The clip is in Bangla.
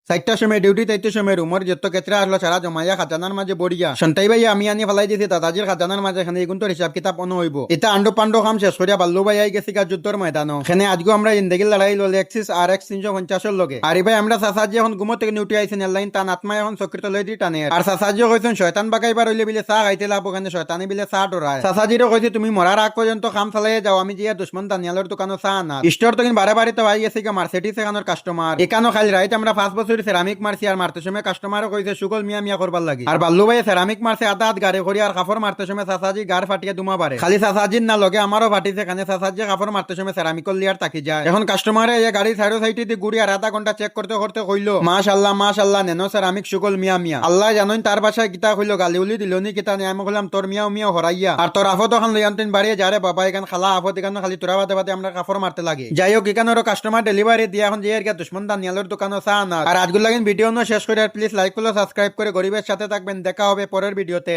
চারটার সময় ডিউটি, চারটার সময় রুমের যত ক্ষেত্রে আসলো সারা জমাইয়া খাজানার মাঝে বড়িয়া সন্তাই ভাই আমি আনি ফেলাই দিছি দাদাজির খাজানার মাঝে এখানে এগুন তো হিসাব কিতাব অন হইব। এটা আন্ডো পান্ডো কাম শেষ করিয়া বাল্লু ভাই আই গেছি যুদ্ধর ময়দানো। এখানে আজকে আমরা ইন্দেগির লড়াই ললে এক্সিস আর এক্স 350 লগে। আর ভাই আমরা চাচাজি এখন ঘুমো থেকে নিউটি আইছেন এলাইন তান আত্মা এখন চক্রিত লই দি টানে। আর চাচাজিও কইছেন শয়তান বাগাইবার হইলে বিলে চা খাইতে লাভ, ওখানে শয়তানি বিলে চা ডরায়। চাচাজিরও কইছে তুমি মরার আগ পর্যন্ত কাম চালাই যাও, আমি জিয়া দুশ্মন দানিয়ালের দোকানও চা না স্টোর তো বারে বারে তো আই গেছে মার্সিডিস এখানোর কাস্টমার। এখানো খালি রাইত আমরা 5 বছর সেরামিক মারছি আর মারতে সময় কাস্টমারও কইছে সুগল মিয়া মিয়া করবার লাগি। আর বাল্লু ভাই সেরামিক মারছে আধা হাত গাড়ি করি আর কাপড় মারতে সময় চাচাজি গাড় ফাটিয়ে দুমা পারে। খালি চাচাজির না লগে আমারও ফাটিছে, এখানে চাচাজি কাপড় মারতে সময় সেরামিক লিয়ার তাকি যায়। এখন কাস্টমারে এই গাড়ি সাইডো সাইডে দিয়ে ঘুরি আর আধা ঘন্টা চেক করতে করতে কইলো মাশাআল্লাহ মাশাআল্লাহ নেনো সেরামিক সুগল মিয়া মিয়া। আল্লাহ জানোই তার বাসায় গীতা কইলো গালি উলি দিল নি গীতা নিয়ে আমি কইলাম তোর মিয়াও মিয়াও হরাইয়া আর তোর আফত ওখান লই আনতেন বাড়িয়ে যারে বাবা এখান খালা আফত এখানে খালি তোরা বাদে বাদে আমরা কাপড় মারতে লাগে। যাই হোক এখানেরও কাস্টমার ডেলিভারি দিয়ে এখন যে আর দুশ্মন দানিয়ালের দোকানও চা না। আর আজগুলো ভিডিও শেষ করে প্লিজ লাইক করলো সাবস্ক্রাইব করে গরিবের সাথে থাকবেন। দেখা হবে পরের ভিডিওতে।